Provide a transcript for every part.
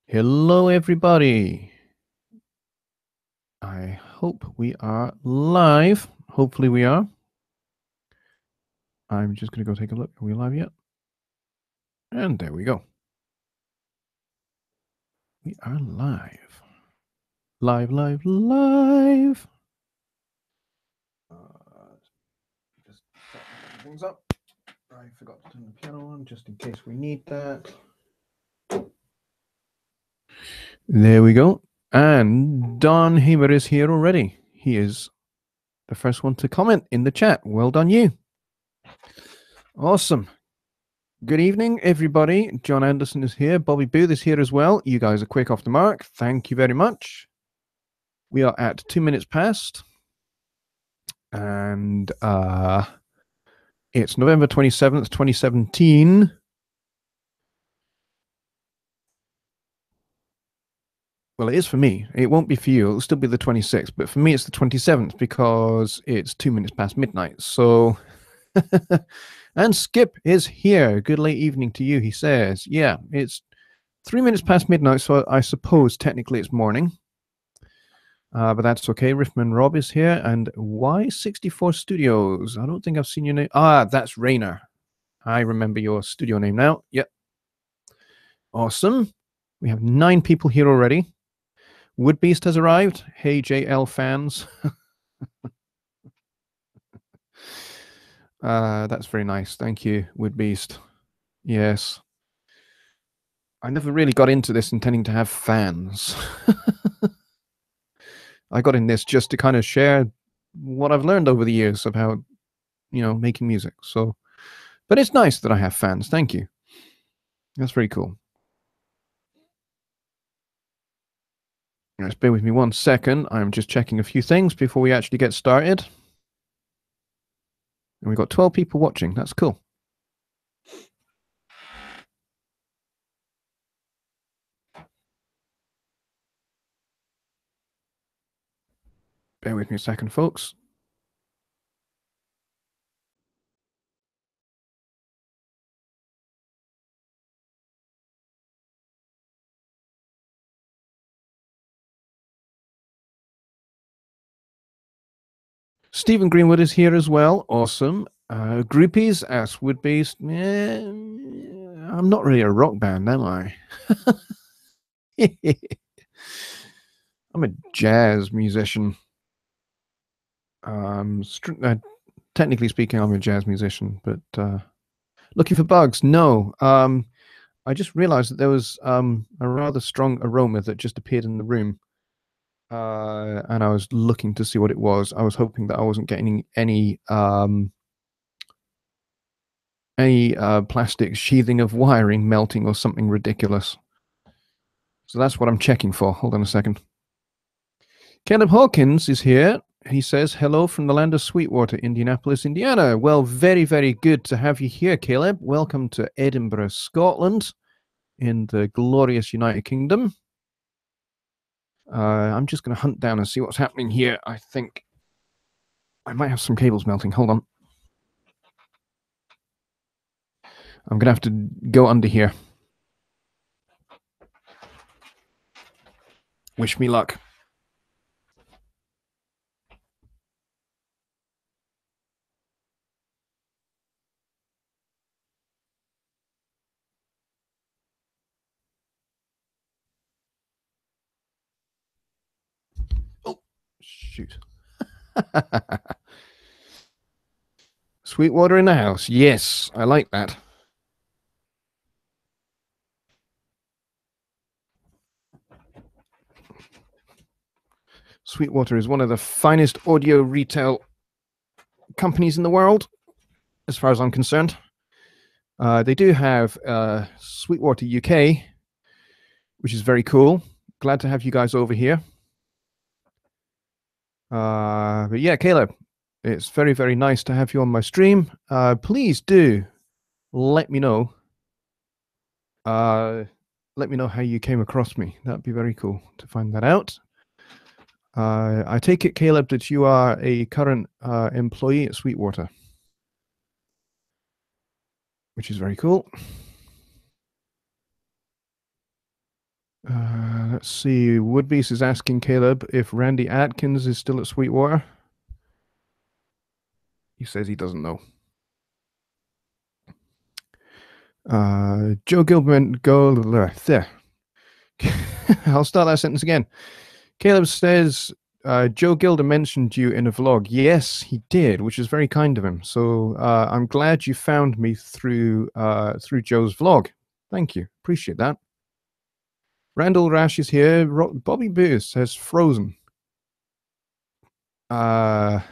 Hello, everybody. I hope we are live. Hopefully we are. I'm just going to go take a look. Are we live yet? And there we go. We are live. Live. Just set things up. I forgot to turn the piano on just in case we need that. There we go. And Don Hamer is here already. He is the first one to comment in the chat. Well done, you. Awesome. Good evening, everybody. John Anderson is here. Bobby Booth is here as well. You guys are quick off the mark. Thank you very much. We are at 2 minutes past. And it's November 27th, 2017. Well, it is for me. It won't be for you. It'll still be the 26th. But for me, it's the 27th because it's 2 minutes past midnight. So, and Skip is here. Good late evening to you, he says. Yeah, it's 3 minutes past midnight. So I suppose technically it's morning. But that's okay. Riffman Rob is here. And Y64 Studios. I don't think I've seen your name. That's Rainer. I remember your studio name now. Yep. Awesome. We have 9 people here already. Woodbeast has arrived. Hey, JL fans. That's very nice. Thank you, Woodbeast. Yes. I never really got into this intending to have fans. I got in this just to kind of share what I've learned over the years of how, making music. So, but it's nice that I have fans. Thank you. That's very cool. Just bear with me 1 second. I'm just checking a few things before we actually get started. And we've got 12 people watching. That's cool. Bear with me a second, folks. Stephen Greenwood is here as well. Awesome. Groupies as Woodbeast. I'm not really a rock band, am I? I'm a jazz musician. Technically speaking, I'm a jazz musician, but looking for bugs? No. I just realized that there was a rather strong aroma that just appeared in the room. And I was looking to see what it was. I was hoping that I wasn't getting any plastic sheathing of wiring melting or something ridiculous. So that's what I'm checking for. Hold on a second. Caleb Hawkins is here. He says, hello from the land of Sweetwater, Indianapolis, Indiana. Well, very, very good to have you here, Caleb. Welcome to Edinburgh, Scotland, in the glorious United Kingdom. I'm just going to hunt down and see what's happening here. I think I might have some cables melting. Hold on. I'm going to have to go under here. Wish me luck. Oh, shoot. Sweetwater in the house. Yes, I like that. Sweetwater is one of the finest audio retail companies in the world, as far as I'm concerned. They do have Sweetwater UK, which is very cool. Glad to have you guys over here. But yeah, Caleb, it's very, very nice to have you on my stream. Please do let me know. Let me know how you came across me. That'd be very cool to find that out. I take it, Caleb, that you are a current employee at Sweetwater, which is very cool. Let's see. Woodbeast is asking Caleb if Randy Atkins is still at Sweetwater. He says he doesn't know. Joe Gilbert, go there. I'll start that sentence again. Caleb says, Joe Gilder mentioned you in a vlog. Yes, he did, which is very kind of him. So I'm glad you found me through Joe's vlog. Thank you. Appreciate that. Randall Rash is here. Bobby Booth says Frozen. Caleb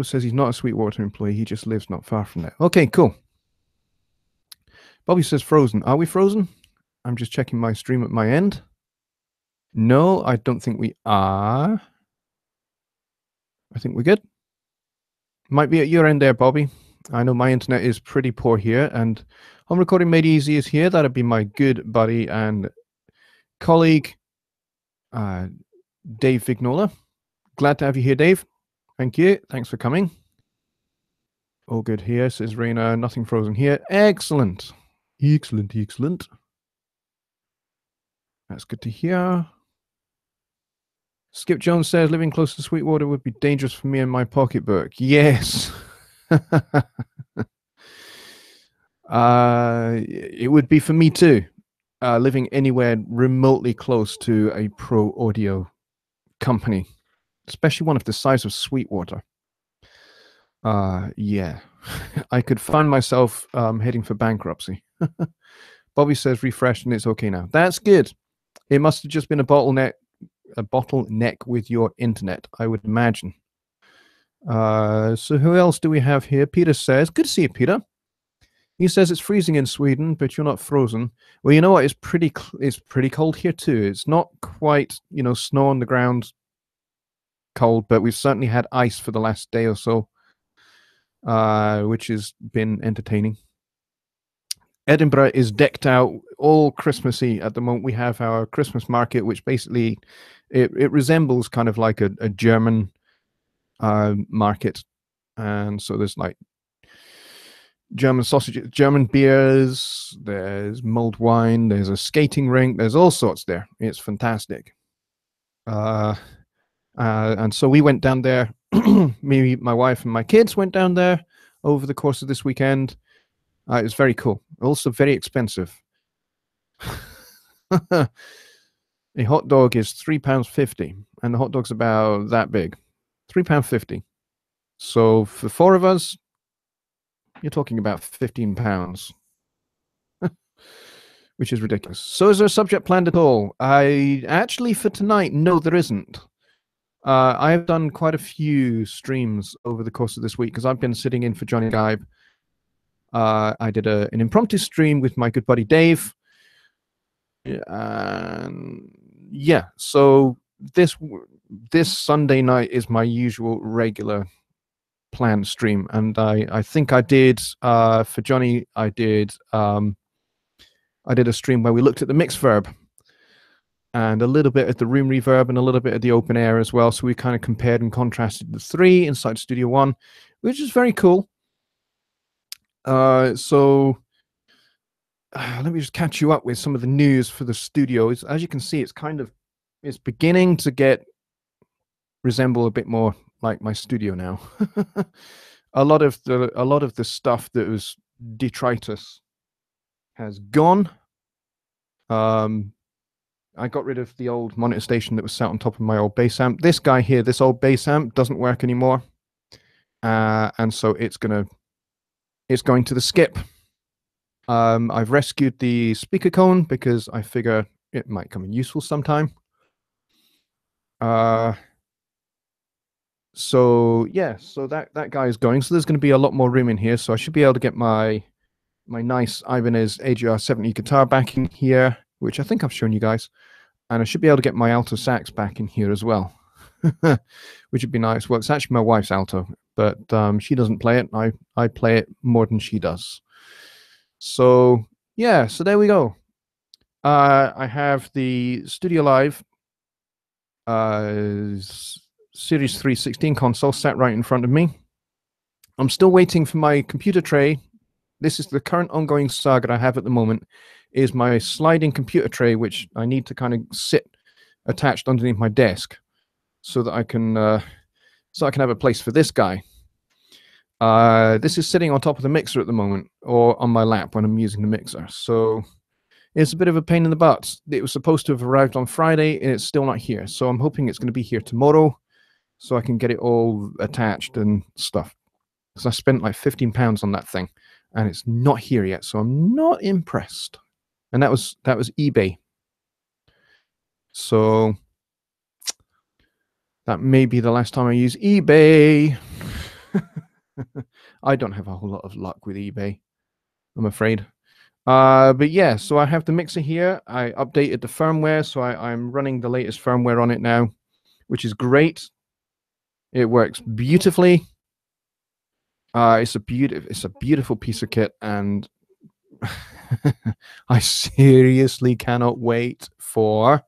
says he's not a Sweetwater employee. He just lives not far from there. Okay, cool. Bobby says Frozen. Are we frozen? I'm just checking my stream at my end. No, I don't think we are. I think we're good. Might be at your end there, Bobby. I know my internet is pretty poor here, and Home Recording Made Easy is here. That'd be my good buddy and colleague, Dave Vignola. Glad to have you here, Dave. Thank you. Thanks for coming. All good here, says Raina. Nothing frozen here. Excellent. Excellent, excellent. That's good to hear. Skip Jones says, living close to Sweetwater would be dangerous for me and my pocketbook. Yes. It would be for me too. Living anywhere remotely close to a pro audio company, especially one of the size of Sweetwater. Yeah, I could find myself heading for bankruptcy. Bobby says refreshed and it's okay now. That's good. It must have just been a bottleneck with your internet, I would imagine. So who else do we have here? Peter says, good to see you, Peter. He says it's freezing in Sweden, but you're not frozen. Well, you know what? It's pretty cold here too. It's not quite, snow on the ground cold, but we've certainly had ice for the last day or so, which has been entertaining. Edinburgh is decked out all Christmassy at the moment. We have our Christmas market, which basically it resembles kind of like a German market, and so there's like German sausages, German beers, there's mulled wine, there's a skating rink, there's all sorts there. It's fantastic. And so we went down there. Me, my wife, and my kids went down there over the course of this weekend. It was very cool. Also very expensive. A hot dog is £3.50, and the hot dog's about that big. £3.50. So for 4 of us, you're talking about £15, which is ridiculous. So is there a subject planned at all? Actually, for tonight, no, there isn't. I have done quite a few streams over the course of this week because I've been sitting in for Johnny Gibe. I did an impromptu stream with my good buddy Dave. Yeah, so this Sunday night is my usual regular planned stream, and I think I did for Johnny. I did a stream where we looked at the mixed verb and a little bit at the room reverb and a little bit at the open air as well. So we kind of compared and contrasted the 3 inside Studio One, which is very cool. So let me just catch you up with some of the news for the studio. As you can see, it's beginning to resemble a bit more like my studio now. a lot of the stuff that was detritus has gone. I got rid of the old monitor station that was sat on top of my old bass amp. This guy here, this old bass amp, doesn't work anymore, and so it's going to the skip. I've rescued the speaker cone because I figure it might come in useful sometime. So yeah, so that guy is going. So there's going to be a lot more room in here. So I should be able to get my nice Ibanez AGR 70 guitar back in here, which I think I've shown you guys, and I should be able to get my alto sax back in here as well, which would be nice. Well, it's actually my wife's alto, but she doesn't play it. I play it more than she does. So yeah, so there we go. I have the Studio Live Series 316 console sat right in front of me. I'm still waiting for my computer tray. This is the current ongoing saga I have at the moment, is my sliding computer tray, which I need to kind of sit attached underneath my desk so that I can have a place for this guy. This is sitting on top of the mixer at the moment, or on my lap when I'm using the mixer. So it's a bit of a pain in the butt. It was supposed to have arrived on Friday, and it's still not here. So I'm hoping it's going to be here tomorrow, so I can get it all attached and stuff. Because I spent like £15 on that thing, and it's not here yet. So I'm not impressed. And that was eBay. So that may be the last time I use eBay. I don't have a whole lot of luck with eBay, I'm afraid. But yeah, so I have the mixer here. I updated the firmware, so I'm running the latest firmware on it now, which is great. It works beautifully. It's a beautiful piece of kit, and I seriously cannot wait for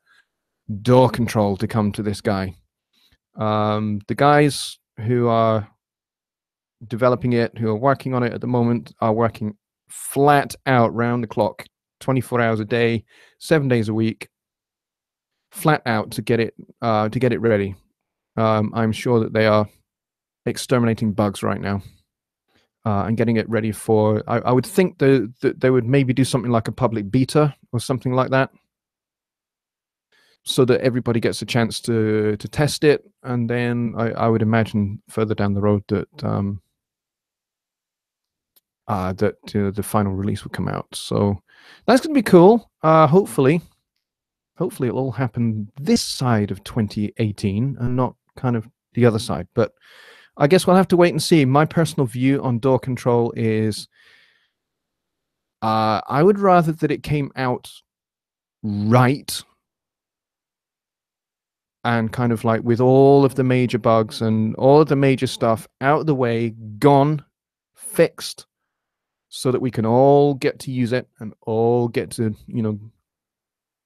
door control to come to this guy. The guys who are developing it, who are working on it at the moment, are working flat out round the clock, 24 hours a day, 7 days a week, flat out to get it ready. I'm sure that they are exterminating bugs right now and getting it ready for. I would think that they would maybe do something like a public beta or something like that, so that everybody gets a chance to test it, and then I would imagine further down the road that the final release will come out. So that's going to be cool. Hopefully it'll all happen this side of 2018 and not kind of the other side. But I guess we'll have to wait and see. My personal view on door control is I would rather that it came out right and kind of like with all of the major bugs and all of the major stuff out of the way, gone, fixed, so that we can all get to use it and all get to,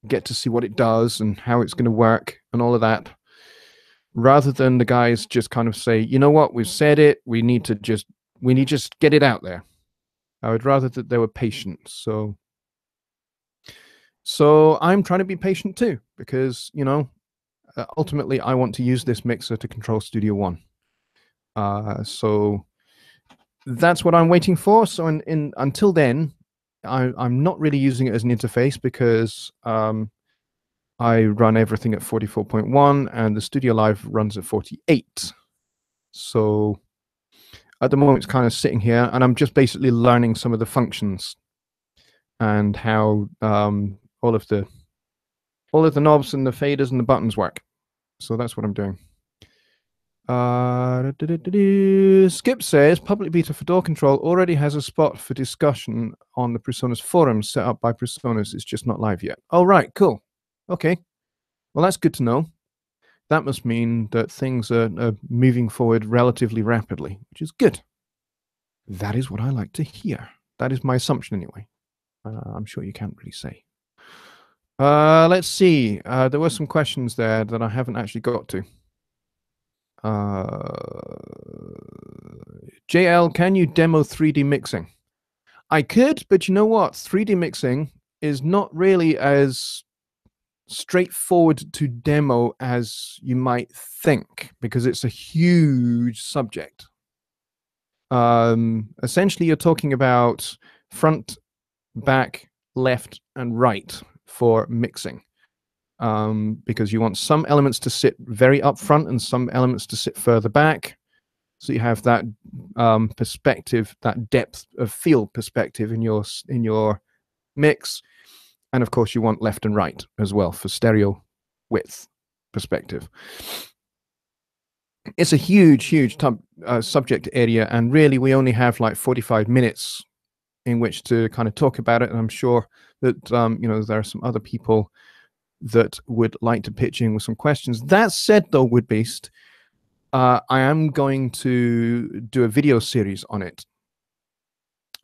get to see what it does and how it's going to work and all of that, rather than the guys just kind of say, you know what, we've said it, we need to just get it out there. I would rather that they were patient. So I'm trying to be patient too, because ultimately I want to use this mixer to control Studio One. So that's what I'm waiting for. So until then, I'm not really using it as an interface, because I run everything at 44.1 and the Studio Live runs at 48. So at the moment it's kind of sitting here, and I'm just basically learning some of the functions and how all of the knobs and the faders and the buttons work. So that's what I'm doing. Skip says public beta for door control already has a spot for discussion on the Presonus forums set up by Presonus. It's just not live yet. Oh, right, cool. Okay, well, that's good to know. That must mean that things are moving forward relatively rapidly, which is good. That is what I like to hear. That is my assumption anyway. I'm sure you can't really say. Let's see. There were some questions there that I haven't actually got to. JL, can you demo 3D mixing? I could, but you know what? 3D mixing is not really as straightforward to demo as you might think, because it's a huge subject. Essentially, you're talking about front, back, left, and right for mixing. Because you want some elements to sit very up front and some elements to sit further back. So you have that perspective, that depth of field perspective in your mix. And of course, you want left and right as well for stereo width perspective. It's a huge subject area, and really we only have like 45 minutes in which to kind of talk about it. And I'm sure that there are some other people that would like to pitch in with some questions. That said, though, Woodbeast, I am going to do a video series on it.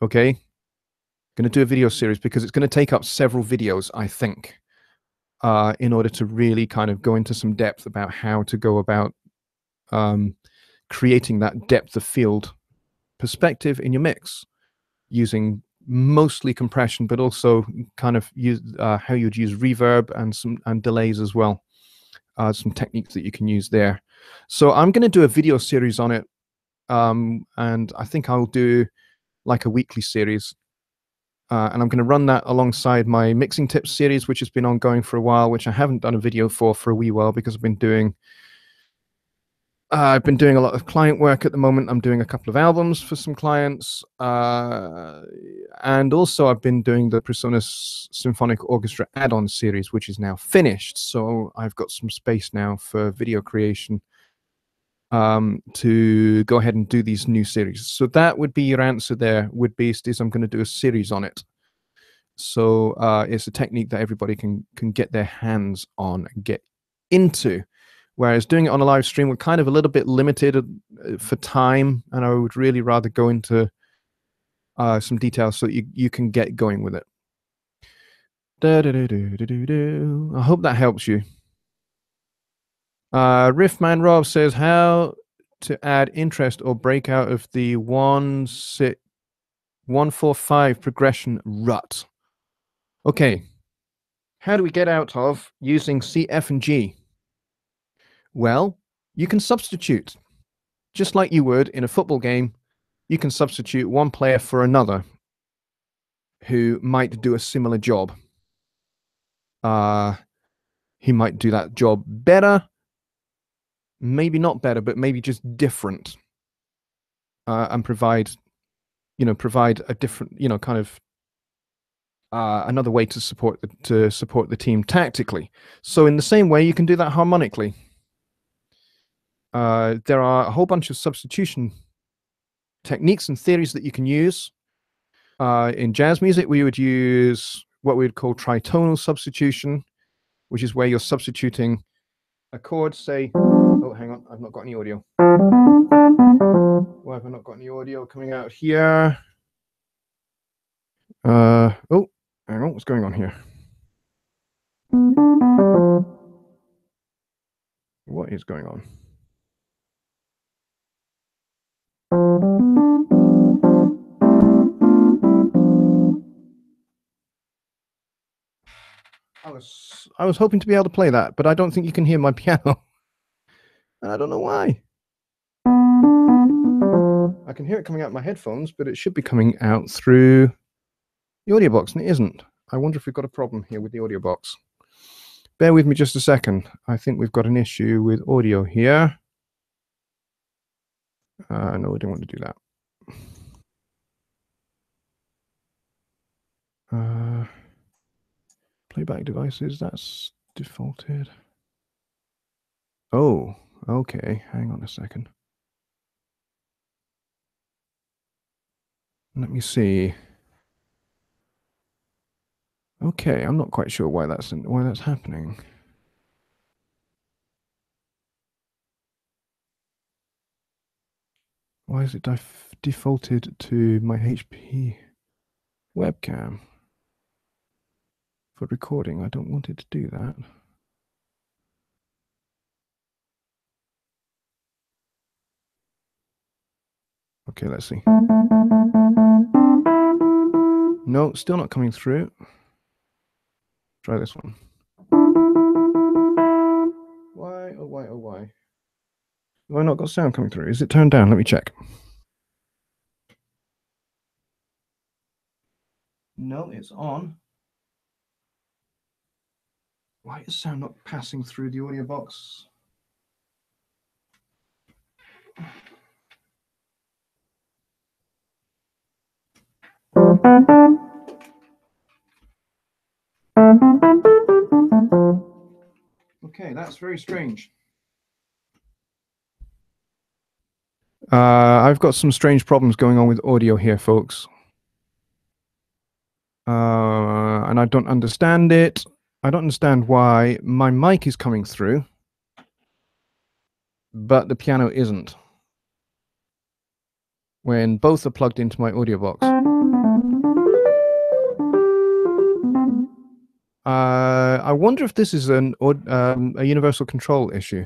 Okay? Going to do a video series because it's going to take up several videos, I think, in order to really kind of go into some depth about how to go about creating that depth of field perspective in your mix using mostly compression, but also kind of use how you'd use reverb and delays as well. Some techniques that you can use there. So I'm going to do a video series on it, and I think I'll do like a weekly series. And I'm going to run that alongside my mixing tips series, which has been ongoing for a while, which I haven't done a video for a wee while because I've been doing a lot of client work at the moment. I'm doing a couple of albums for some clients. And also I've been doing the Presonus Symphonic Orchestra add-on series, which is now finished. So I've got some space now for video creation to go ahead and do these new series. So that would be your answer there, would be, is I'm going to do a series on it. So it's a technique that everybody can get their hands on and get into. Whereas doing it on a live stream, we're kind of a little bit limited for time, and I would really rather go into some details so that you can get going with it. I hope that helps you. Riffman Rob says, how to add interest or break out of the 1-4-5 progression rut. Okay, how do we get out of using C, F, and G? Well, you can substitute. Just like you would in a football game, you can substitute one player for another who might do a similar job. He might do that job better, maybe not better, but maybe just different, and provide a different, kind of another way to support the team tactically. So in the same way, you can do that harmonically. There are a whole bunch of substitution techniques and theories that you can use. In jazz music, we would use what we would call tritonal substitution, which is where you're substituting a chord, say, oh, hang on, I've not got any audio. Why have I not got any audio coming out here? Oh, hang on, what's going on here? What is going on? I was hoping to be able to play that, but I don't think you can hear my piano. And I don't know why. I can hear it coming out my headphones, but it should be coming out through the audio box, and it isn't. I wonder if we've got a problem here with the audio box. Bear with me just a second. I think we've got an issue with audio here. No, we don't want to do that. Playback devices, that's defaulted. Oh, okay. Hang on a second. Let me see. Okay, I'm not quite sure why that's happening. Why is it defaulted to my HP webcam for recording? I don't want it to do that. Okay, let's see. No, still not coming through. Try this one. Why, oh why, oh why? Have I not got sound coming through? Is it turned down? Let me check. No, it's on. Why is sound not passing through the audio box? Okay, that's very strange. I've got some strange problems going on with audio here, folks. And I don't understand it. I don't understand why my mic is coming through, but the piano isn't, when both are plugged into my audio box. I wonder if this is a universal control issue.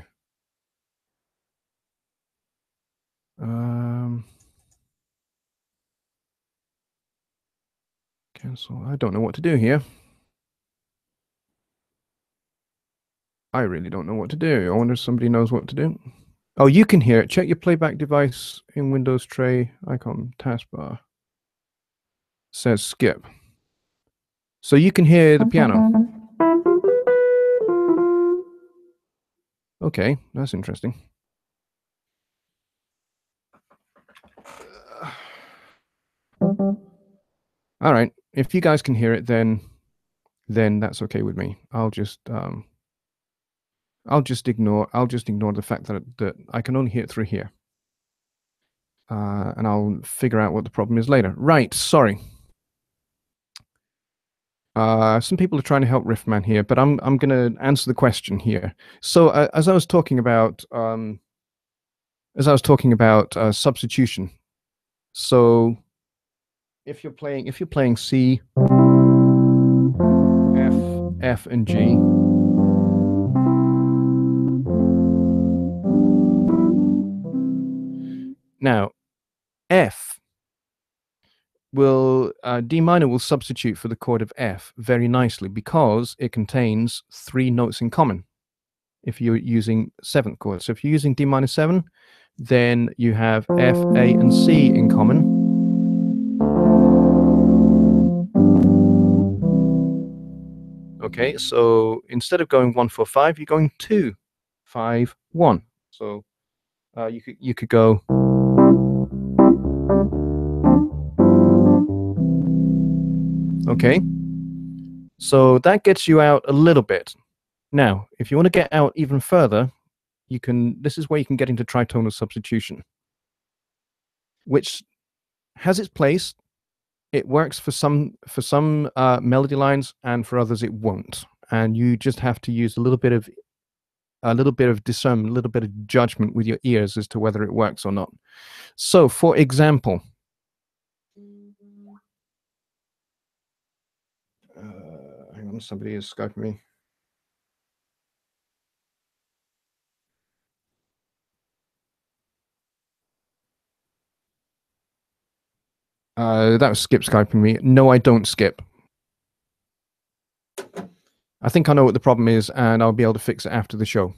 Cancel. I don't know what to do here. I really don't know what to do. I wonder if somebody knows what to do. Oh, you can hear it. Check your playback device in Windows tray icon taskbar. Says skip. So you can hear the piano. Okay, that's interesting. All right. If you guys can hear it, then that's okay with me. I'll just ignore the fact that I can only hear it through here. And I'll figure out what the problem is later. Right, sorry. Some people are trying to help Riffman here, but I'm going to answer the question here. So as I was talking about substitution. So if you're playing C, F, and G. Now, F will D minor will substitute for the chord of F very nicely because it contains 3 notes in common. If you're using 7th chord, so if you're using D minor 7, then you have F, A, and C in common. Okay, so instead of going 1 4 5, you're going 2 5 1. So you could go. Okay, so that gets you out a little bit. Now, if you want to get out even further, you can. This is where you can get into tritonal substitution, which has its place. It works for some melody lines, and for others it won't. And you just have to use a little bit of discernment, a little bit of judgment with your ears as to whether it works or not. So, for example, hang on, somebody is Skyping me. That was Skip Skyping me. No, I don't, Skip. I think I know what the problem is, and I'll be able to fix it after the show.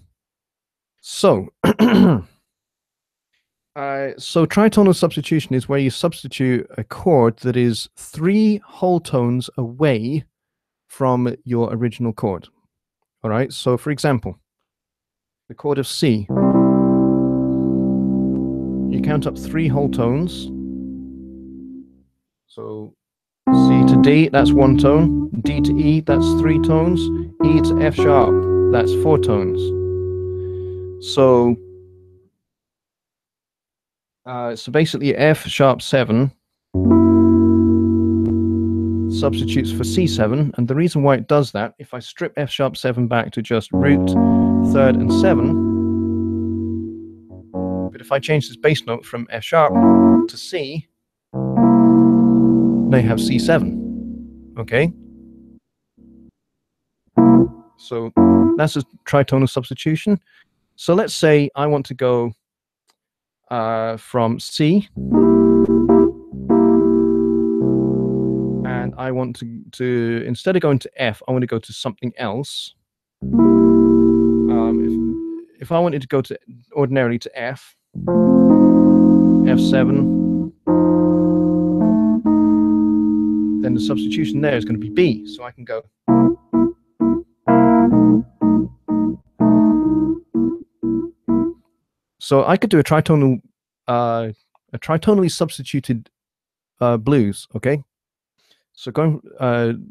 So, so tritonal substitution is where you substitute a chord that is 3 whole tones away from your original chord. All right. So, for example, the chord of C. You count up 3 whole tones. So C to D, that's 1 tone. D to E, that's 3 tones. E to F sharp, that's 4 tones. So basically F sharp 7 substitutes for C7, and the reason why it does that, if I strip F sharp 7 back to just root, 3rd, and 7, but if I change this bass note from F sharp to C, they have C7. Okay? So that's a tritonal substitution. So let's say I want to go from C, and I want to instead of going to F, I want to go to something else. If I wanted to go to ordinarily to F, F7, then the substitution there is going to be B. So I can go. So I could do a tritonally substituted blues. Okay. So going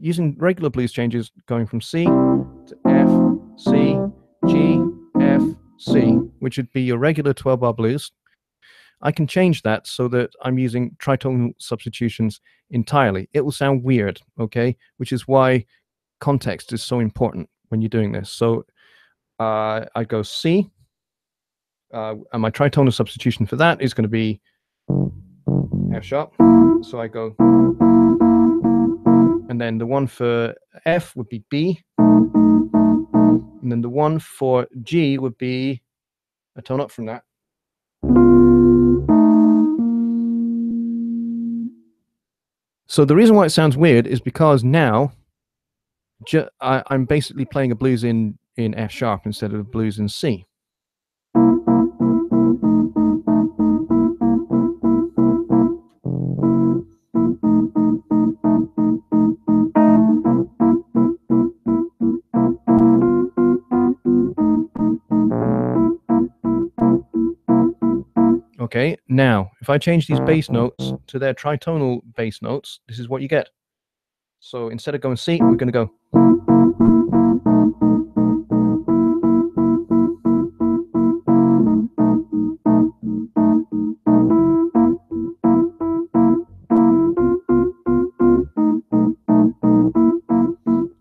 using regular blues changes, going from C to F, C, G, F, C, which would be your regular 12-bar blues. I can change that so that I'm using tritonal substitutions entirely. It will sound weird, okay? Which is why context is so important when you're doing this. So I go C, and my tritonal substitution for that is going to be F sharp. So I go, and then the one for F would be B, and then the one for G would be a tone up from that. So the reason why it sounds weird is because now I'm basically playing a blues in F sharp instead of a blues in C. Okay, now if I change these bass notes to their tritonal bass notes, this is what you get. So instead of going C, we're going to go.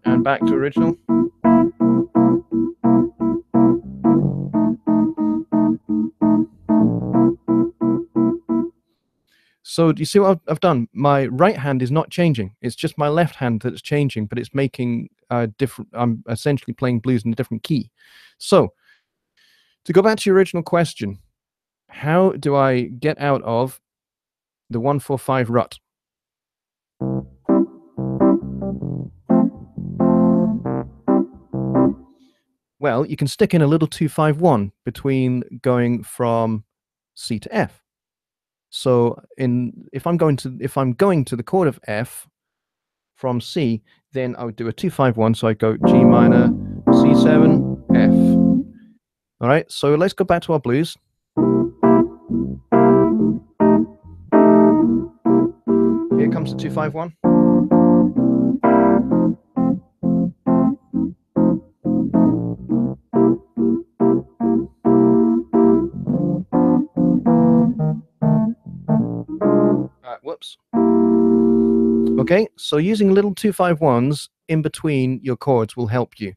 And back to original. So do you see what I've done? My right hand is not changing. It's just my left hand that's changing, but it's making different. I'm essentially playing blues in a different key. So to go back to your original question, how do I get out of the 1-4-5 rut? Well, you can stick in a little 2-5-1 between going from C to F. So if I'm going to the chord of F from C, then I would do a 2-5-1. So I go G minor, C7, F. All right. So let's go back to our blues. Here comes the 2-5-1. Whoops. Okay, so using little 2-5-1s in between your chords will help you.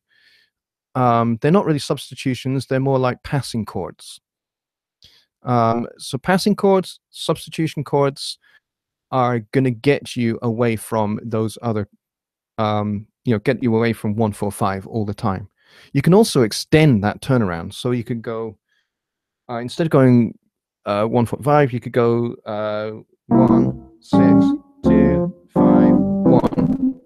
They're not really substitutions, they're more like passing chords. So passing chords, substitution chords are going to get you away from those other, get you away from 1-4-5 all the time. You can also extend that turnaround. So you could go, instead of going 1-4-5, you could go 1, 6, 2, 5, 1.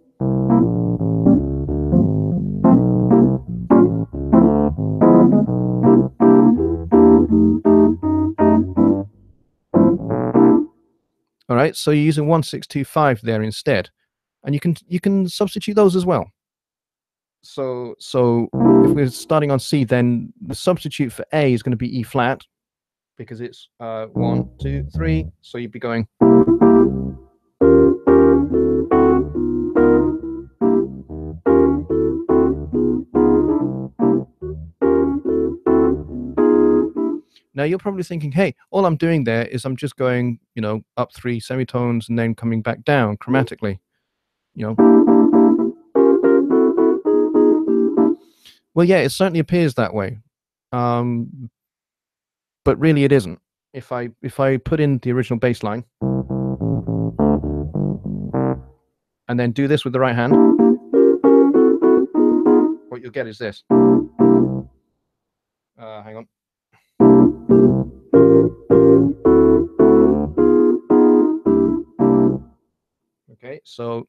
All right, so you're using 1, 6, 2, 5 there instead, and you can substitute those as well. So if we're starting on C, then the substitute for A is going to be E flat because it's 1, 2, 3. So you'd be going. Now you're probably thinking, hey, all I'm doing there is I'm just going, up 3 semitones and then coming back down chromatically, Well, yeah, it certainly appears that way, but really it isn't. If I put in the original bass line and then do this with the right hand, what you'll get is this. Hang on. Okay, so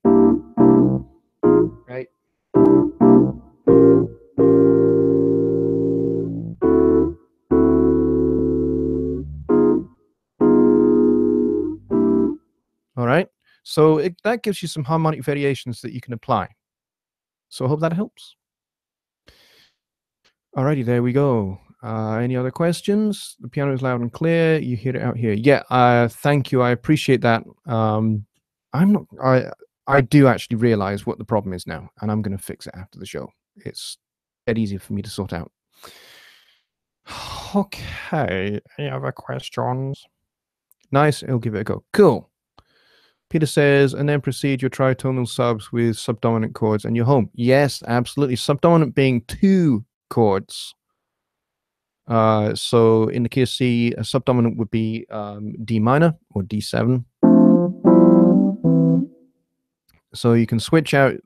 right. All right, so that gives you some harmonic variations that you can apply. So I hope that helps. Alrighty, there we go. Any other questions? The piano is loud and clear. You hear it out here. Yeah, thank you. I appreciate that. I do actually realize what the problem is now, and I'm going to fix it after the show. It's dead easy for me to sort out. Okay, any other questions? Nice, I'll give it a go. Cool. Peter says, and then proceed your tritonal subs with subdominant chords and you're home. Yes, absolutely. Subdominant being 2 chords. So in the key of C, a subdominant would be D minor or D7. So you can switch out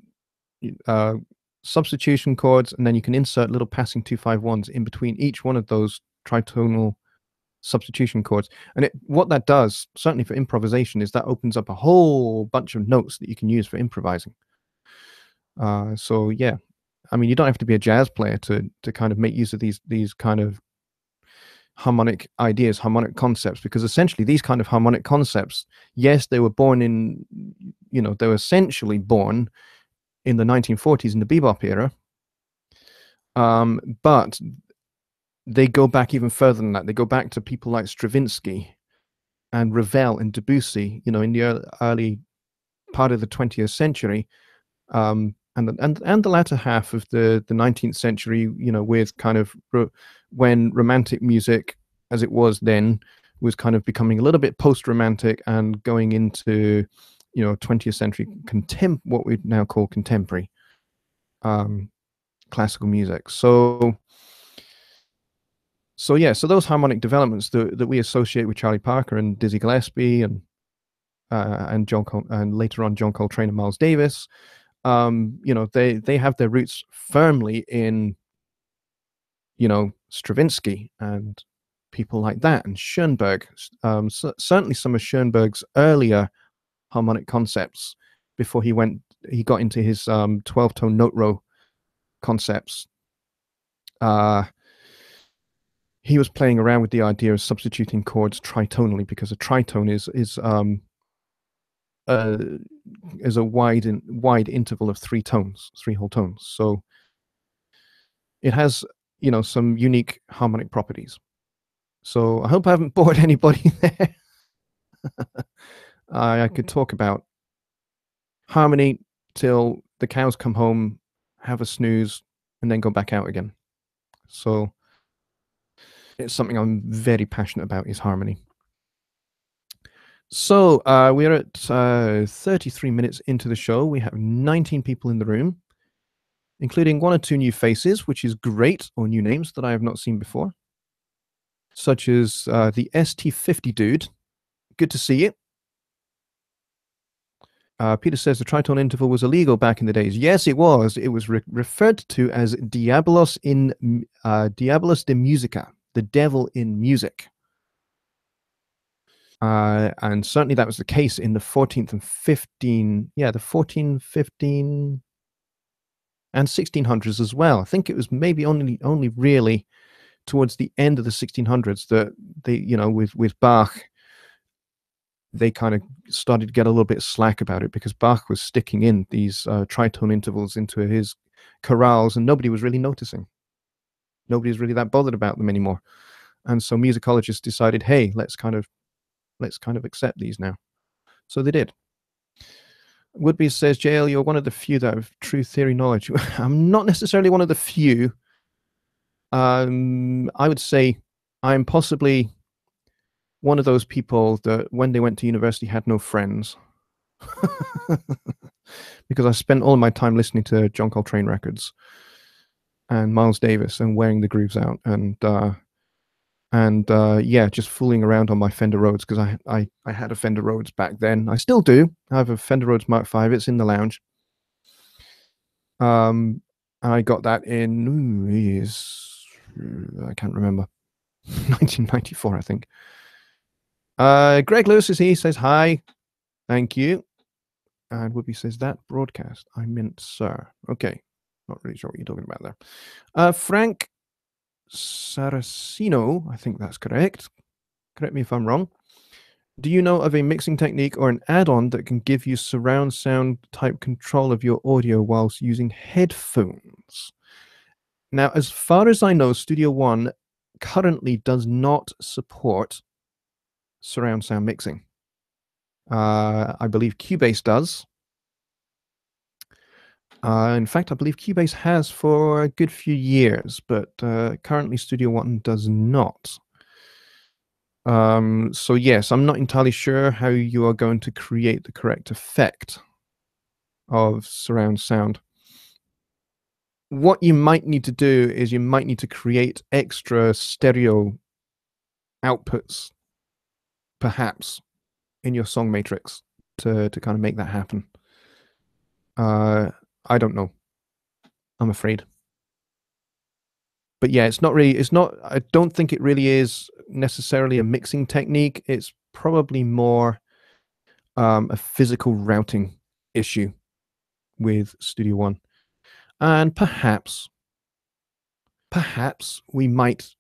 substitution chords, and then you can insert little passing 2-5-1s in between each one of those tritonal substitution chords. And what that does, certainly for improvisation, is that opens up a whole bunch of notes that you can use for improvising. So yeah, I mean, you don't have to be a jazz player to kind of make use of these kind of harmonic ideas, harmonic concepts, because essentially these kind of harmonic concepts, yes, they were born in, they were essentially born in the 1940s in the bebop era, but they go back even further than that. They go back to people like Stravinsky and Ravel and Debussy, in the early part of the 20th century, and the latter half of the 19th century, with kind of when romantic music, as it was then, was kind of becoming a little bit post-romantic and going into, 20th century what we'd now call contemporary classical music. So yeah, so those harmonic developments that we associate with Charlie Parker and Dizzy Gillespie and later on John Coltrane and Miles Davis, they have their roots firmly in, Stravinsky and people like that, and Schoenberg. Certainly some of Schoenberg's earlier harmonic concepts before he got into his 12-tone note row concepts. He was playing around with the idea of substituting chords tritonally, because a tritone is a wide interval of three whole tones. So it has, some unique harmonic properties. So I hope I haven't bored anybody there. I could talk about harmony till the cows come home, have a snooze, and then go back out again. So it's something I'm very passionate about, is harmony. So we're at 33 minutes into the show. We have 19 people in the room, including 1 or 2 new faces, which is great, or new names that I have not seen before, such as the ST50 dude. Good to see you. Peter says the tritone interval was illegal back in the days. Yes, it was. It was referred to as Diabolos de Musica, the devil in music. And certainly that was the case in the 14th and 15, and 1600s as well. I think it was maybe only really towards the end of the 1600s that they, with Bach, they kind of started to get a little bit slack about it, because Bach was sticking in these tritone intervals into his chorales, and nobody was really noticing. Nobody was really that bothered about them anymore. And so musicologists decided, hey, let's kind of accept these now. So they did. Woodby says, JL, you're one of the few that have true theory knowledge. I'm not necessarily one of the few. I would say I'm possibly one of those people that when they went to university had no friends. Because I spent all of my time listening to John Coltrane records and Miles Davis and wearing the grooves out, and just fooling around on my Fender Rhodes, because I had a Fender Rhodes back then. I still do. I have a Fender Rhodes Mark V. It's in the lounge. I got that in I can't remember, 1994, I think. Greg Lewis is here. He says hi. Thank you. And Whoopi says, that broadcast, I meant sir. Okay. Not really sure what you're talking about there. Frank Saracino, I think that's correct. Correct me if I'm wrong. Do you know of a mixing technique or an add-on that can give you surround sound type control of your audio whilst using headphones? Now, as far as I know, Studio One currently does not support surround sound mixing. I believe Cubase does. In fact, I believe Cubase has for a good few years, but currently Studio One does not. So yes, I'm not entirely sure how you are going to create the correct effect of surround sound. What you might need to do is you might need to create extra stereo outputs, perhaps, in your song matrix to kind of make that happen. I don't know, I'm afraid. But yeah, it's not really. It's not. I don't think it really is necessarily a mixing technique. It's probably more a physical routing issue with Studio One, and perhaps we might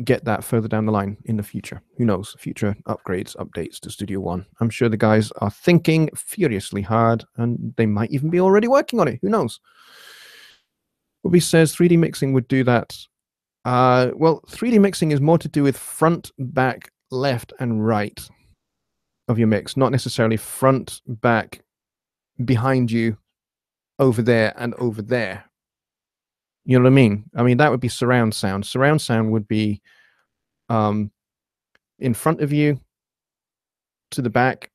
get that further down the line in the future. Who knows? Future upgrades, updates to Studio One. I'm sure the guys are thinking furiously hard, and they might even be already working on it. Who knows? Bobby says 3D mixing would do that. Well, 3D mixing is more to do with front, back, left, and right of your mix, not necessarily front, back, behind you, over there, and over there. You know what I mean? I mean, that would be surround sound. Surround sound would be in front of you, to the back,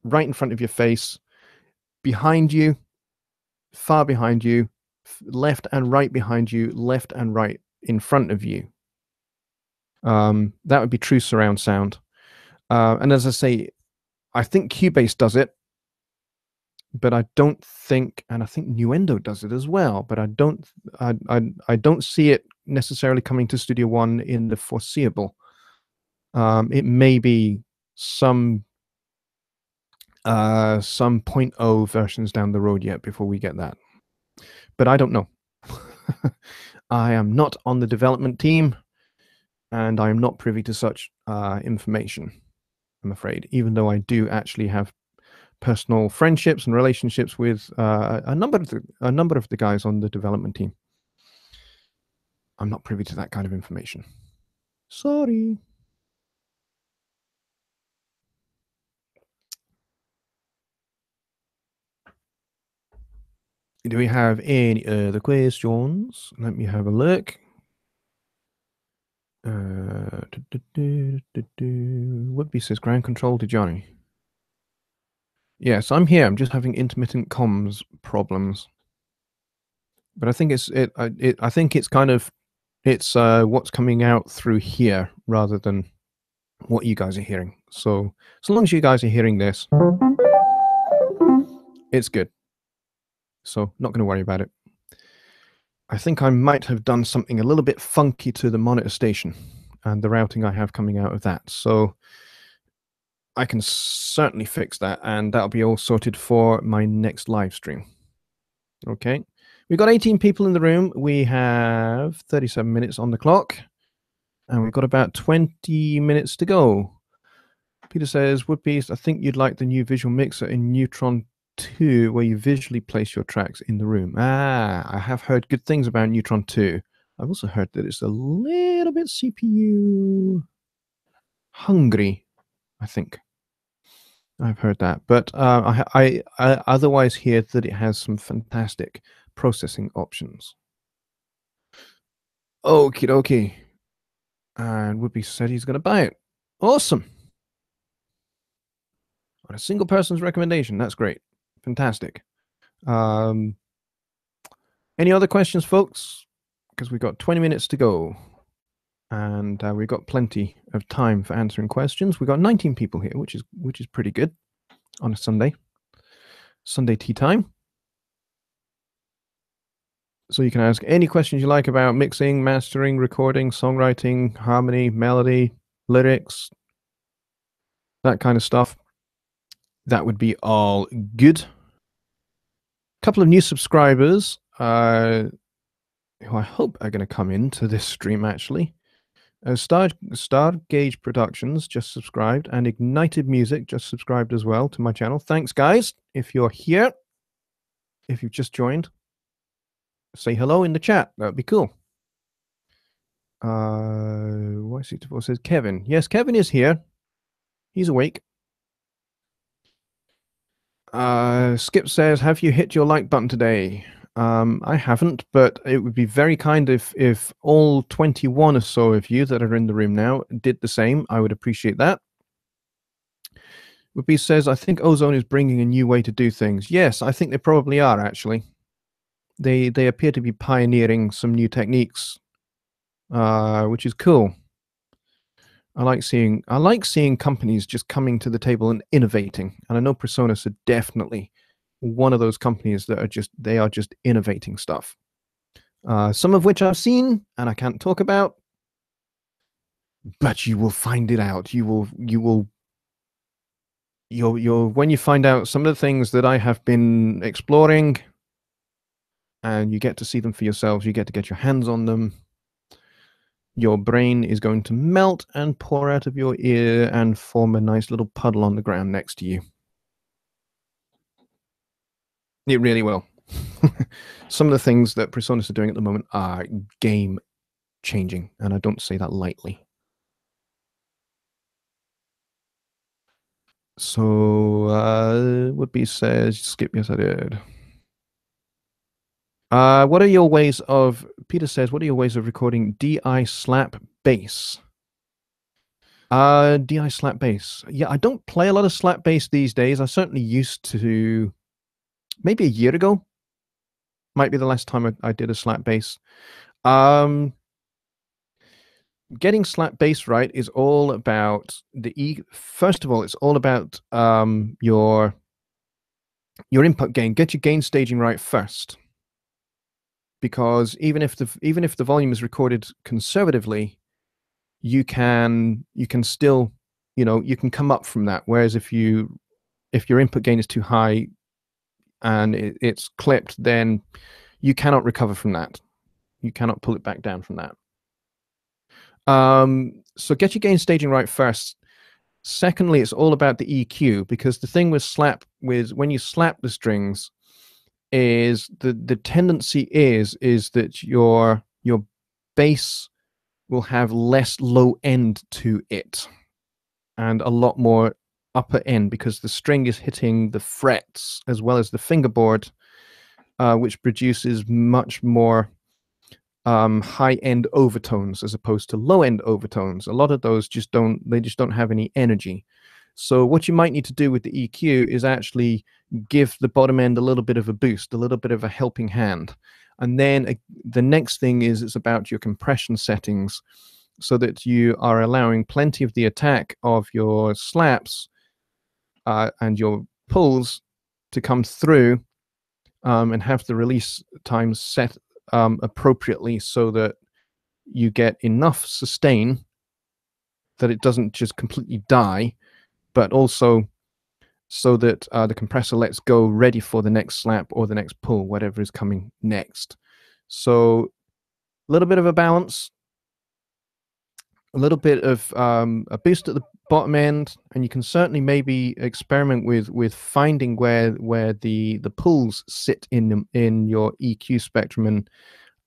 right in front of your face, behind you, far behind you, left and right behind you, left and right in front of you. That would be true surround sound. And as I say, I think Cubase does it, but I don't think, and I think Nuendo does it as well, but I don't see it necessarily coming to Studio One in the foreseeable. It may be some 0.0 versions down the road yet before we get that, but I don't know. I am not on the development team, and I am not privy to such information, I'm afraid, even though I do actually have personal friendships and relationships with a number of the guys on the development team. I'm not privy to that kind of information. Sorry. Do we have any other questions? Let me have a look. Woodby says ground control to Johnny. Yes, I'm here. I'm just having intermittent comms problems. But I think I think it's kind of what's coming out through here rather than what you guys are hearing. So as long as you guys are hearing this, it's good. So not going to worry about it. I think I might have done something a little bit funky to the monitor station and the routing I have coming out of that. So I can certainly fix that, and that'll be all sorted for my next live stream. Okay. We've got 18 people in the room. We have 37 minutes on the clock, and we've got about 20 minutes to go. Peter says, Woodpiece, I think you'd like the new visual mixer in Neutron 2, where you visually place your tracks in the room. I have heard good things about Neutron 2. I've also heard that it's a little bit CPU hungry, I think. I've heard that. But I otherwise hear that it has some fantastic processing options. Okie dokie. And Woodby said he's going to buy it. Awesome. On a single person's recommendation. That's great. Fantastic. Any other questions, folks? Because we've got 20 minutes to go. And we've got plenty of time for answering questions. We've got 19 people here, which is pretty good on a Sunday tea time. So you can ask any questions you like about mixing, mastering, recording, songwriting, harmony, melody, lyrics, that kind of stuff. That would be all good. A couple of new subscribers who I hope are going to come into this stream, actually. Stargage Productions just subscribed, and Ignited Music just subscribed as well to my channel. Thanks, guys. If you're here, if you've just joined, say hello in the chat. That would be cool. YC24 says Kevin. Yes, Kevin is here. He's awake. Skip says, have you hit your like button today? I haven't, but it would be very kind if all 21 or so of you that are in the room now did the same. I would appreciate that. Whoopi says, I think Ozone is bringing a new way to do things. Yes, I think they probably are, actually. They appear to be pioneering some new techniques, which is cool. I like seeing companies just coming to the table and innovating. And I know Presonus are definitely one of those companies that are just innovating stuff. some of which I've seen and I can't talk about, but you will find it out. When you find out some of the things that I have been exploring, and you get to see them for yourselves, you get to get your hands on them, your brain is going to melt and pour out of your ear and form a nice little puddle on the ground next to you. It really will. Some of the things that PreSonus are doing at the moment are game changing, and I don't say that lightly. So, Woodby says, Skip, yes, I did. What are your ways of, Peter says, what are your ways of recording DI slap bass? DI slap bass. Yeah, I don't play a lot of slap bass these days. I certainly used to, maybe a year ago. Might be the last time I did a slap bass. Getting slap bass right is all about first of all, it's all about your input gain. Get your gain staging right first, because even if the volume is recorded conservatively, you can still, you can come up from that. Whereas if your input gain is too high and it's clipped, then you cannot recover from that. You cannot pull it back down from that. So get your gain staging right first. Secondly, it's all about the EQ, because the thing with when you slap the strings is the tendency is that your bass will have less low end to it and a lot more upper end, because the string is hitting the frets as well as the fingerboard, which produces much more high-end overtones as opposed to low-end overtones. A lot of those just don't have any energy. So what you might need to do with the EQ is actually give the bottom end a little bit of a boost, a little bit of a helping hand. And then the next thing is it's about your compression settings, so that you are allowing plenty of the attack of your slaps and your pulls to come through, and have the release time set appropriately, so that you get enough sustain that it doesn't just completely die, but also so that the compressor lets go ready for the next slap or the next pull, whatever is coming next. So a little bit of a balance, a little bit of a boost at the bottom end, and you can certainly maybe experiment with finding where the pulls sit in your EQ spectrum,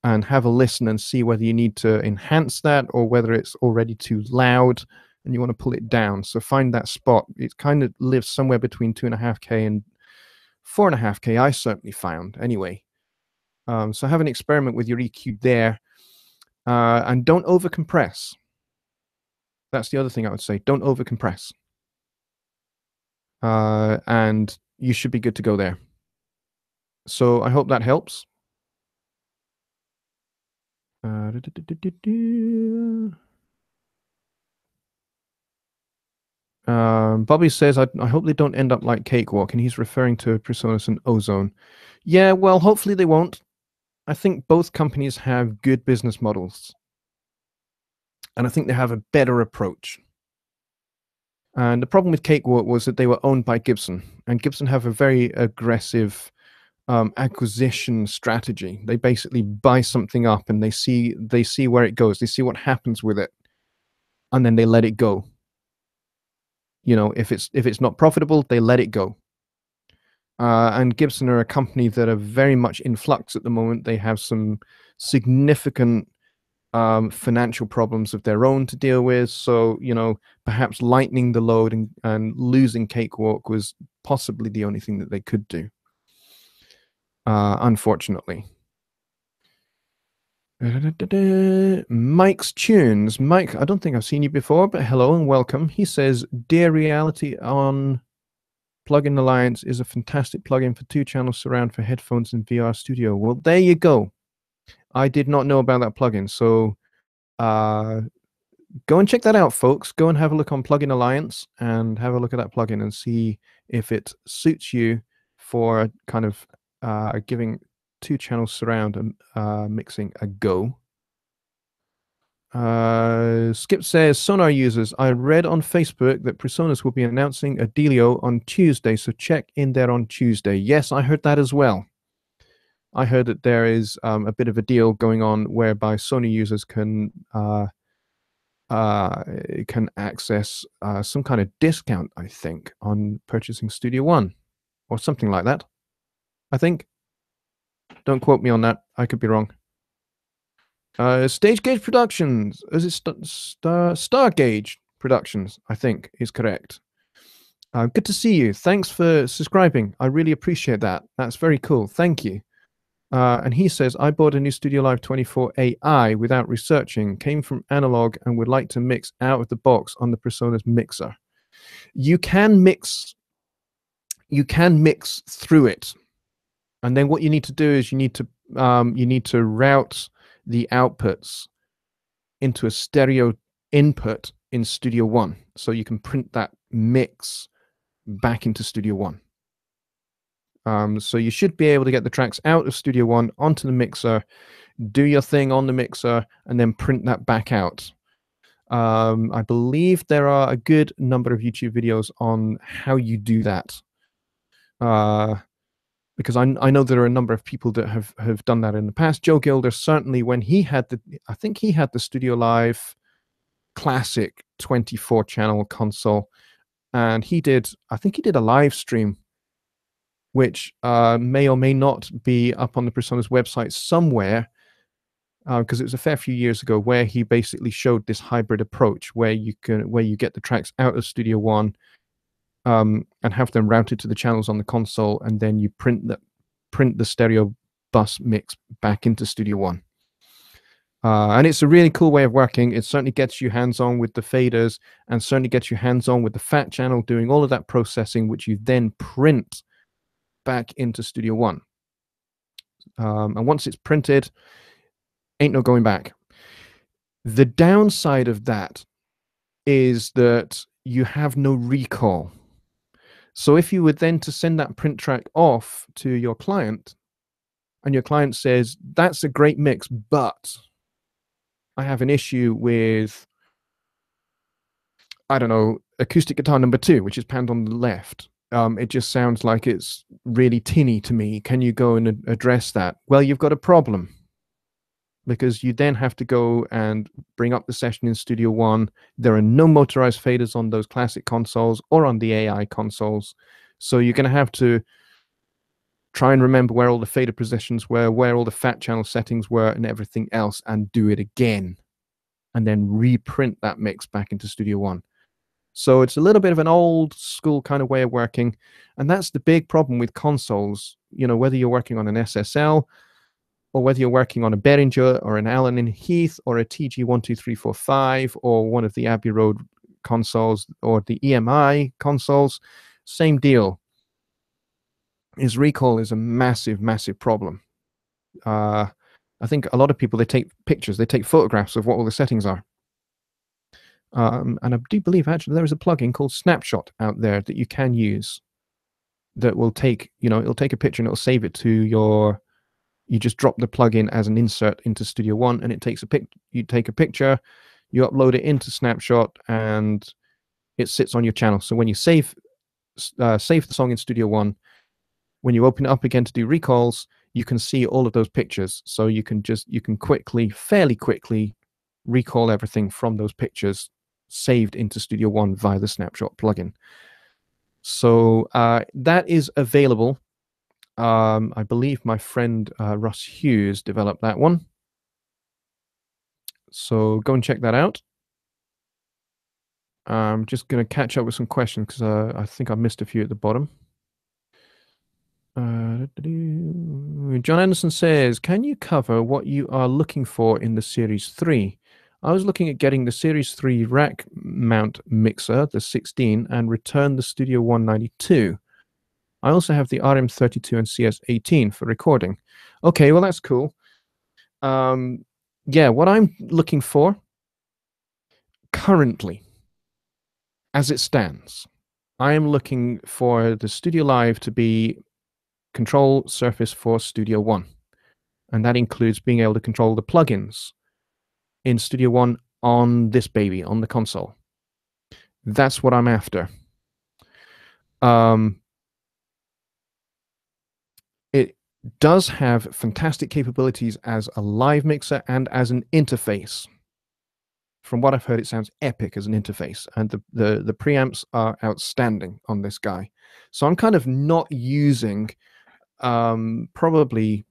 and have a listen and see whether you need to enhance that or whether it's already too loud and you want to pull it down. So find that spot. It kind of lives somewhere between 2.5K and 4.5K, I certainly found anyway. So have an experiment with your EQ there, and don't over compress. That's the other thing I would say. Don't over compress, and you should be good to go there. So I hope that helps. Bobby says, I hope they don't end up like Cakewalk, and he's referring to PreSonus and Ozone. Yeah, well, hopefully they won't. I think both companies have good business models, and I think they have a better approach. And the problem with Cakewalk was that they were owned by Gibson, and Gibson have a very aggressive acquisition strategy. They basically buy something up and they see where it goes. They see what happens with it, and then they let it go. If it's not profitable, they let it go. And Gibson are a company that are very much in flux at the moment. They have some significant financial problems of their own to deal with. So, perhaps lightening the load and losing Cakewalk was possibly the only thing that they could do, unfortunately. Mike's Tunes. Mike, I don't think I've seen you before, but hello and welcome. He says, Dear Reality on Plugin Alliance is a fantastic plugin for 2-channel surround for headphones and VR studio. Well, there you go. I did not know about that plugin. So go and check that out, folks. Go and have a look on Plugin Alliance and have a look at that plugin and see if it suits you for kind of giving 2-channel surround mixing a go. Skip says, Sonar users, I read on Facebook that Presonus will be announcing a dealio on Tuesday, so check in there on Tuesday. Yes, I heard that as well. I heard that there is a bit of a deal going on whereby Sony users can access some kind of discount, I think, on purchasing Studio One or something like that. I think. Don't quote me on that. I could be wrong. Stage Gauge Productions. Is it Stargauge Productions? I think is correct. Good to see you. Thanks for subscribing. I really appreciate that. That's very cool. Thank you. And he says, I bought a new Studio Live 24 AI without researching, came from analog and would like to mix out of the box on the Presonus mixer. You can mix through it. And then what you need to do is you need to route the outputs into a stereo input in Studio One. So you can print that mix back into Studio One. So you should be able to get the tracks out of Studio One onto the mixer, do your thing on the mixer, and then print that back out. I believe there are a good number of YouTube videos on how you do that. Because I know there are a number of people that have done that in the past. Joe Gilder, certainly when he had I think he had the Studio Live Classic 24-channel console, and I think he did a live stream which may or may not be up on the Presonus website somewhere, because it was a fair few years ago, where he basically showed this hybrid approach where you get the tracks out of Studio One and have them routed to the channels on the console, and then you print the stereo bus mix back into Studio One. And it's a really cool way of working. It certainly gets you hands-on with the faders, and certainly gets you hands-on with the fat channel, doing all of that processing, which you then print back into Studio One. And once it's printed, ain't no going back. The downside of that is that you have no recall. So if you were then to send that print track off to your client, and your client says, that's a great mix, but I have an issue with, I don't know, acoustic guitar number 2, which is panned on the left. It just sounds like it's really tinny to me. Can you go and address that? Well, you've got a problem, because you then have to go and bring up the session in Studio One. There are no motorized faders on those classic consoles or on the AI consoles. So you're going to have to try and remember where all the fader positions were, where all the fat channel settings were, and everything else, and do it again, and then reprint that mix back into Studio One. So it's a little bit of an old school kind of way of working. And that's the big problem with consoles. You know, whether you're working on an SSL, or whether you're working on a Behringer or an Allen and Heath or a TG12345 or one of the Abbey Road consoles or the EMI consoles, same deal. Recall is a massive, massive problem. I think a lot of people, they take pictures, they take photographs of what all the settings are. And I do believe actually there is a plugin called Snapshot out there that you can use that will take, it'll take a picture and it'll save it to your, you just drop the plugin as an insert into Studio One, and it takes you take a picture, you upload it into Snapshot, and it sits on your channel. So when you save the song in Studio One, when you open it up again to do recalls, you can see all of those pictures. So you can fairly quickly recall everything from those pictures saved into Studio One via the Snapshot plugin. So that is available. I believe my friend Russ Hughes developed that one. So go and check that out. I'm just going to catch up with some questions because I think I missed a few at the bottom. John Anderson says, can you cover what you are looking for in the Series 3? I was looking at getting the Series 3 rack mount mixer, the 16, and return the Studio 192. I also have the RM32 and CS18 for recording. Okay, well, that's cool. Yeah, what I'm looking for currently, as it stands, I am looking for the Studio Live to be control surface for Studio One. And that includes being able to control the plugins in Studio One on this baby, on the console. That's what I'm after. It does have fantastic capabilities as a live mixer and as an interface. From what I've heard, it sounds epic as an interface, and the preamps are outstanding on this guy. So I'm kind of not using probably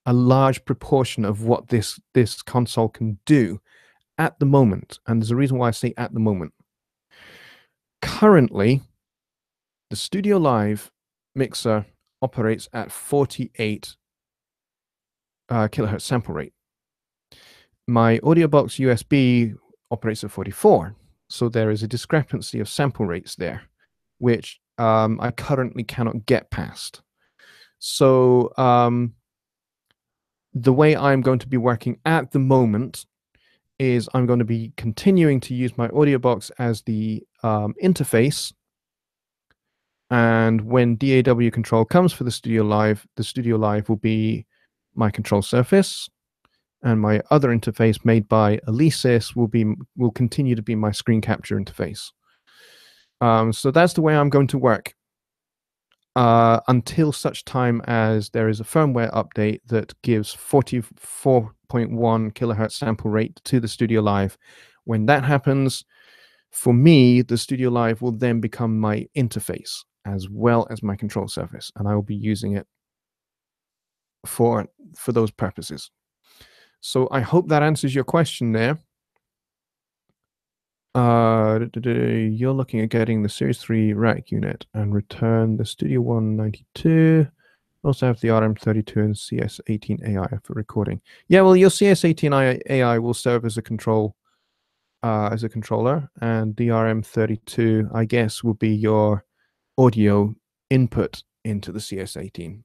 a large proportion of what this console can do at the moment. And there's a reason why I say at the moment. Currently, the Studio Live mixer operates at 48 kilohertz sample rate. My AudioBox USB operates at 44. So there is a discrepancy of sample rates there, which I currently cannot get past. So the way I'm going to be working at the moment is I'm going to be continuing to use my AudioBox as the interface. And when DAW control comes for the Studio Live will be my control surface, and my other interface made by Alesis will continue to be my screen capture interface. So that's the way I'm going to work until such time as there is a firmware update that gives 44.1 kilohertz sample rate to the Studio Live. When that happens, for me, the Studio Live will then become my interface as well as my control surface, and I will be using it for those purposes. So I hope that answers your question there. You're looking at getting the Series 3 rack unit and return the Studio 192. Also have the RM32 and CS18 AI for recording. Yeah, well, your CS18 AI will serve as a controller, and the RM32, I guess, will be your audio input into the CS18.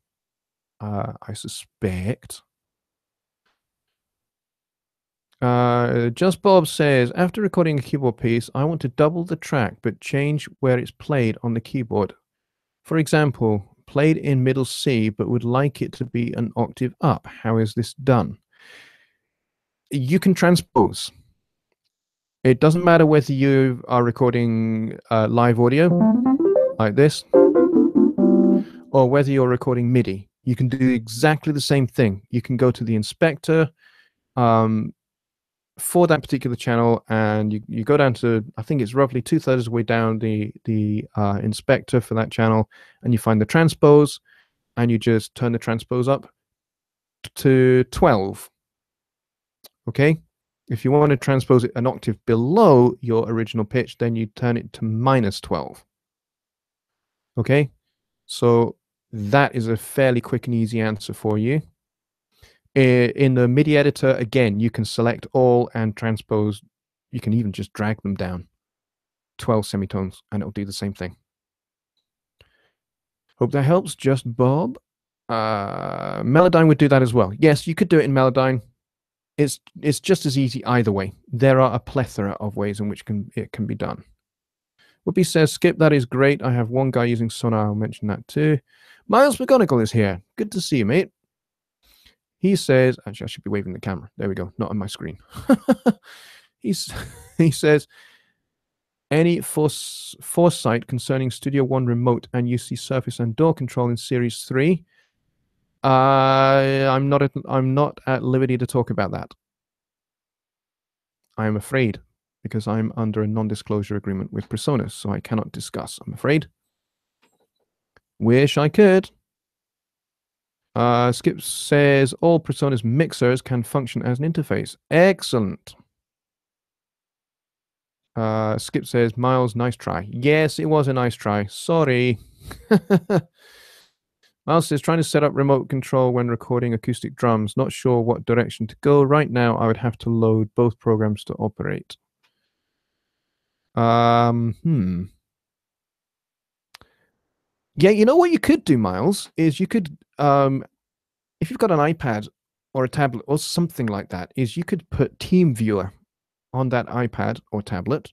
I suspect. Just Bob says, after recording a keyboard piece, I want to double the track but change where it's played on the keyboard. For example, played in middle C but would like it to be an octave up. How is this done? You can transpose. It doesn't matter whether you are recording live audio like this or whether you're recording MIDI. You can do exactly the same thing. You can go to the inspector for that particular channel, and you go down to, I think it's roughly 2/3 of the way down the inspector for that channel, and you find the transpose, and you just turn the transpose up to 12. Okay? If you want to transpose it an octave below your original pitch, then you turn it to -12. Okay? So that is a fairly quick and easy answer for you. In the MIDI editor, again, you can select all and transpose. You can even just drag them down 12 semitones, and it'll do the same thing. Hope that helps. Just Bob. Melodyne would do that as well. Yes, you could do it in Melodyne. It's just as easy either way. There are a plethora of ways in which it can be done. Whoopi says, Skip, that is great. I have one guy using Sonar. I'll mention that too. Miles McGonigal is here. Good to see you, mate. He says, actually, I should be waving the camera. There we go. Not on my screen. He says, any foresight concerning Studio One remote and UC Surface and door control in Series 3? I'm not at liberty to talk about that. I am afraid, because I'm under a non-disclosure agreement with PreSonus, so I cannot discuss, I'm afraid. Wish I could. Skip says, all PreSonus mixers can function as an interface. Excellent. Skip says, Miles, nice try. Yes, it was a nice try. Sorry. Miles says, trying to set up remote control when recording acoustic drums. Not sure what direction to go. Right now, I would have to load both programs to operate. Yeah, you know what you could do, Miles, is you could, if you've got an iPad or a tablet or something like that, is you could put TeamViewer on that iPad or tablet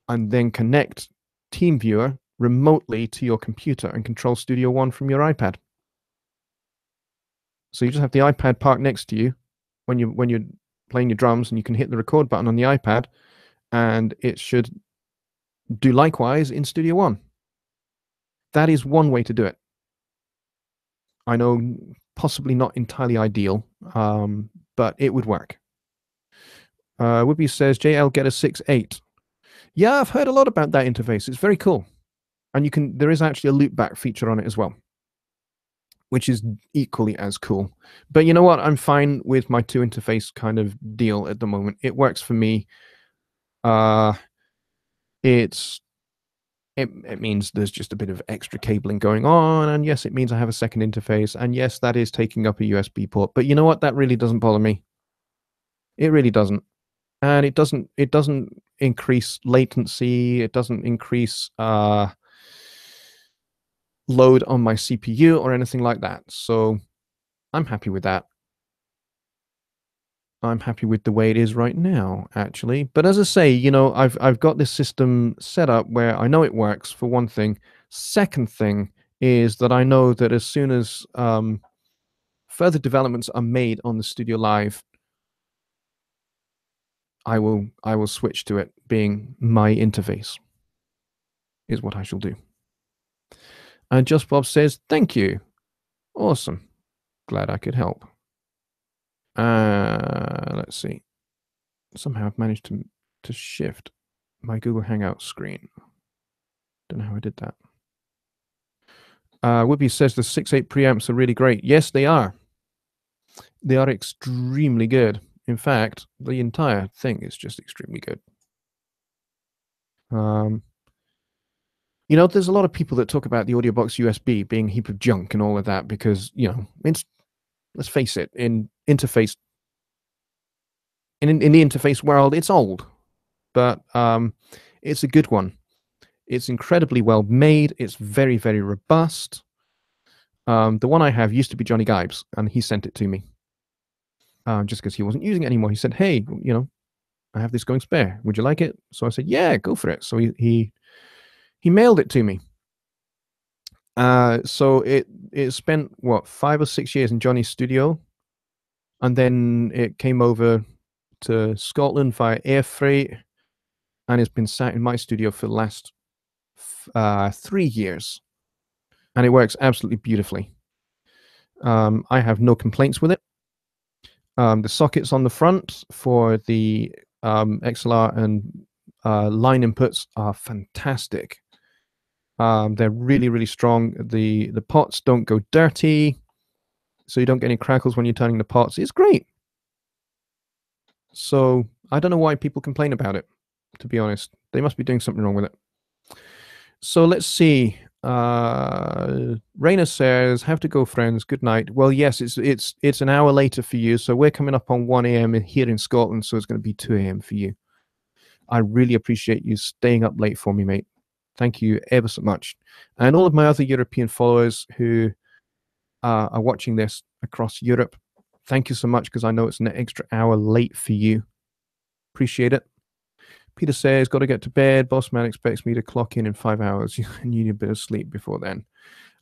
and then connect TeamViewer remotely to your computer and control Studio One from your iPad. So you just have the iPad parked next to you when you're playing your drums, and you can hit the record button on the iPad, and it should do likewise in Studio One. That is one way to do it. I know, possibly not entirely ideal, but it would work. Whoopi says, JL, get a 6.8. Yeah, I've heard a lot about that interface. It's very cool. And there is actually a loopback feature on it as well, which is equally as cool. But you know what? I'm fine with my 2-interface kind of deal at the moment. It works for me. It means there's just a bit of extra cabling going on, and yes, it means I have a second interface, and yes, that is taking up a USB port. But you know what? That really doesn't bother me. It really doesn't. And it doesn't increase latency. It doesn't increase load on my CPU or anything like that. So I'm happy with that. I'm happy with the way it is right now, actually. But as I say, you know, I've got this system set up where I know it works, for one thing. Second thing is that I know that as soon as further developments are made on the Studio Live, I will switch to it being my interface, is what I shall do. And Just Bob says, thank you. Awesome. Glad I could help. Let's see. Somehow I've managed to shift my Google Hangout screen. Don't know how I did that. Whoopi says the 6.8 preamps are really great. Yes, they are. They are extremely good. In fact, the entire thing is just extremely good. You know, there's a lot of people that talk about the AudioBox USB being a heap of junk and all of that because, you know, let's face it, in the interface world, it's old, but it's a good one. It's incredibly well made. It's very, very robust. The one I have used to be Johnny Gibes, and he sent it to me just because he wasn't using it anymore. He said, hey, you know, I have this going spare. Would you like it? So I said, yeah, go for it. So he mailed it to me. So it spent, what, 5 or 6 years in Johnny's studio, and then it came over to Scotland via air freight, and it's been sat in my studio for the last 3 years, and it works absolutely beautifully. I have no complaints with it. The sockets on the front for the XLR and line inputs are fantastic. They're really, really strong. The pots don't go dirty, so you don't get any crackles when you're turning the pots. It's great. So I don't know why people complain about it, to be honest. They must be doing something wrong with it. So let's see. Raina says, have to go, friends. Good night. Well, yes, it's an hour later for you, so we're coming up on 1 a.m. here in Scotland, so it's going to be 2 a.m. for you. I really appreciate you staying up late for me, mate. Thank you ever so much. And all of my other European followers who are watching this across Europe, thank you so much, because I know it's an extra hour late for you. Appreciate it. Peter says, got to get to bed. Boss man expects me to clock in 5 hours. You need a bit of sleep before then.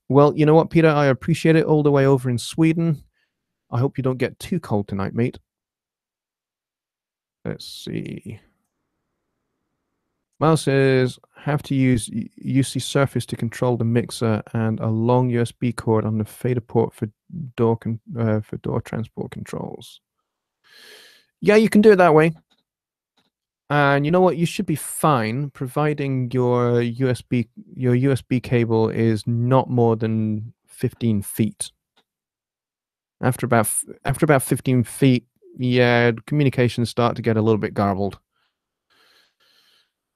Well, you know what, Peter? I appreciate it all the way over in Sweden. I hope you don't get too cold tonight, mate. Let's see. Miles says, have to use UC Surface to control the mixer and a long USB cord on the fader port for door transport controls. Yeah, you can do it that way. And you know what? You should be fine, providing your USB cable is not more than 15 feet. After about 15 feet, yeah, communications start to get a little bit garbled.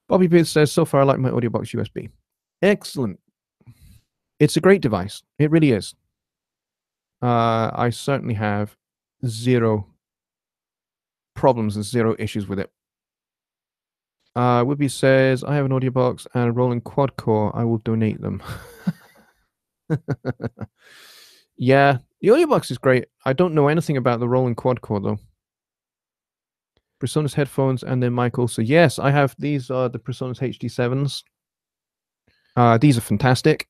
Bobby Booth says, so far I like my AudioBox USB. Excellent. It's a great device. It really is. I certainly have zero problems and zero issues with it. Whoopi says, I have an AudioBox and a rolling quad core. I will donate them. Yeah, the AudioBox is great. I don't know anything about the rolling quad core, though. PreSonus headphones and their mic also. Yes, I have. These are the PreSonus HD7s. These are fantastic.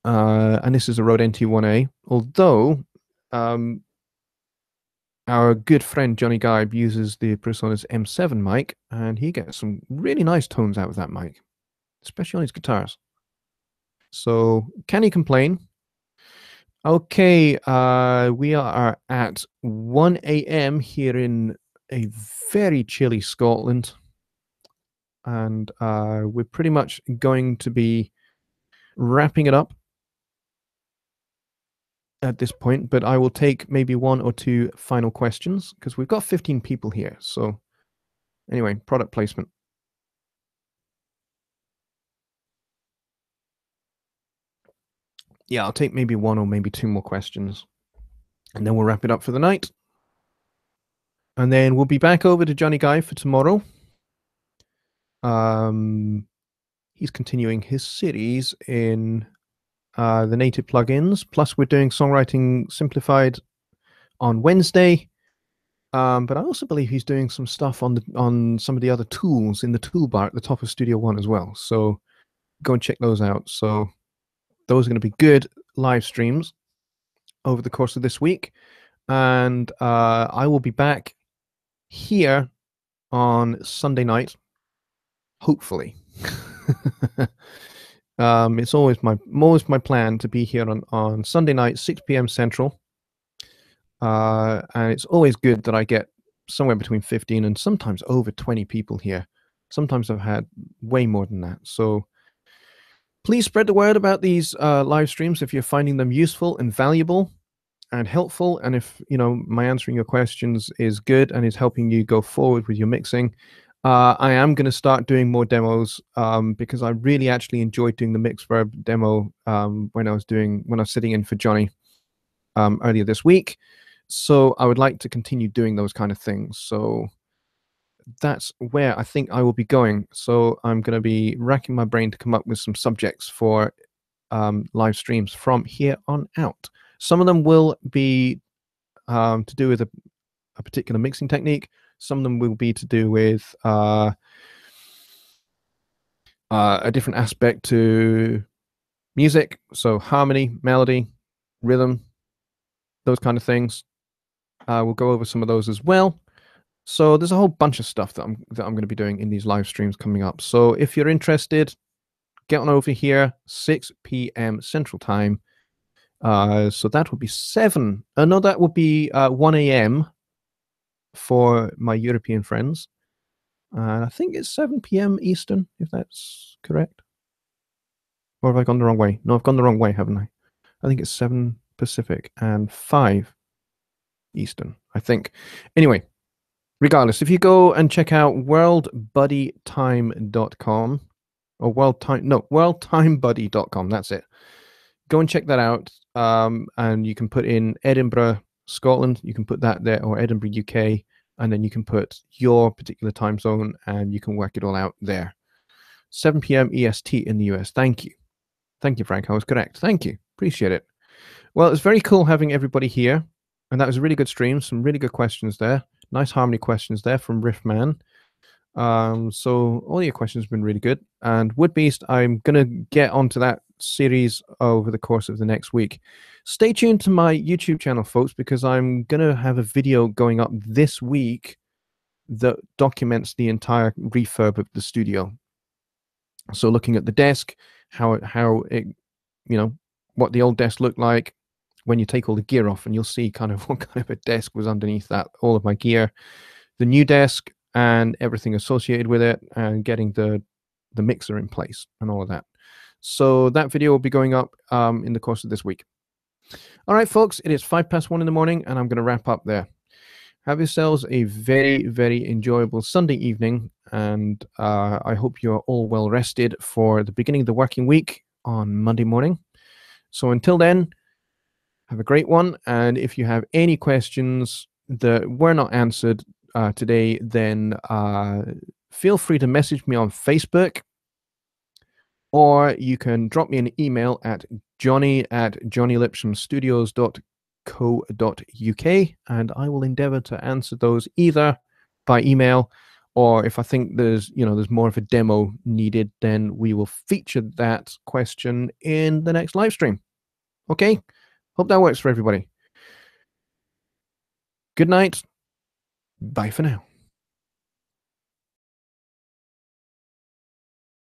And this is a Rode NT1A. Although our good friend Johnny Gibe uses the PreSonus M7 mic, and he gets some really nice tones out of that mic, especially on his guitars. So can he complain? Okay, we are at 1 a.m. here in a very chilly Scotland, and we're pretty much going to be wrapping it up at this point, but I will take maybe one or two final questions because we've got 15 people here. So anyway, product placement. Yeah, I'll take maybe one or maybe two more questions, and then we'll wrap it up for the night. And then we'll be back over to Johnny Guy for tomorrow. He's continuing his series in the native plugins. Plus, we're doing Songwriting Simplified on Wednesday. But I also believe he's doing some stuff on some of the other tools in the toolbar at the top of Studio One as well. So go and check those out. So those are going to be good live streams over the course of this week. And I will be back here on Sunday night, hopefully. It's always my plan to be here on Sunday night, 6 p.m. Central. And it's always good that I get somewhere between 15 and sometimes over 20 people here. Sometimes I've had way more than that. So please spread the word about these live streams if you're finding them useful and valuable and helpful. And if, my answering your questions is good and is helping you go forward with your mixing, I am going to start doing more demos because I really actually enjoyed doing the Mixverb demo when I was sitting in for Johnny earlier this week. So I would like to continue doing those kind of things. So that's where I think I will be going. So I'm going to be racking my brain to come up with some subjects for live streams from here on out. Some of them will be to do with a particular mixing technique. Some of them will be to do with a different aspect to music. So harmony, melody, rhythm, those kind of things. We'll go over some of those as well. So there's a whole bunch of stuff that I'm going to be doing in these live streams coming up. So if you're interested, get on over here, 6 p.m. Central Time. So that would be 7. No, that would be 1 a.m. for my European friends. And I think it's 7 p.m. Eastern, if that's correct. Or have I gone the wrong way? No, I've gone the wrong way, haven't I? I think it's 7 Pacific and 5 Eastern, I think. Anyway, regardless, if you go and check out worldbuddytime.com or worldtimebuddy.com, that's it. Go and check that out. And you can put in Edinburgh, Scotland, you can put that there, or Edinburgh, UK, and then you can put your particular time zone and you can work it all out there. 7 p.m. EST in the US. Thank you. Thank you, Frank. I was correct. Thank you. Appreciate it. Well, it's very cool having everybody here. And that was a really good stream. Some really good questions there. Nice harmony questions there from Riffman. So all your questions have been really good. And Woodbeast, I'm going to get onto that series over the course of the next week. Stay tuned to my YouTube channel, folks, because I'm going to have a video going up this week that documents the entire refurb of the studio. So looking at the desk, how it, what the old desk looked like when you take all the gear off, and you'll see kind of what kind of a desk was underneath that, all of my gear, the new desk and everything associated with it, and getting the mixer in place and all of that. So that video will be going up in the course of this week. All right, folks, it is 1:05 in the morning, and I'm going to wrap up there. Have yourselves a very, very enjoyable Sunday evening, and I hope you're all well rested for the beginning of the working week on Monday morning. So until then, have a great one. And if you have any questions that were not answered today, then feel free to message me on Facebook, or you can drop me an email at johnny@jonnylipshamstudios.co.uk, and I will endeavor to answer those either by email or if I think there's more of a demo needed, then we will feature that question in the next live stream. Okay? Hope that works for everybody. Good night. Bye for now.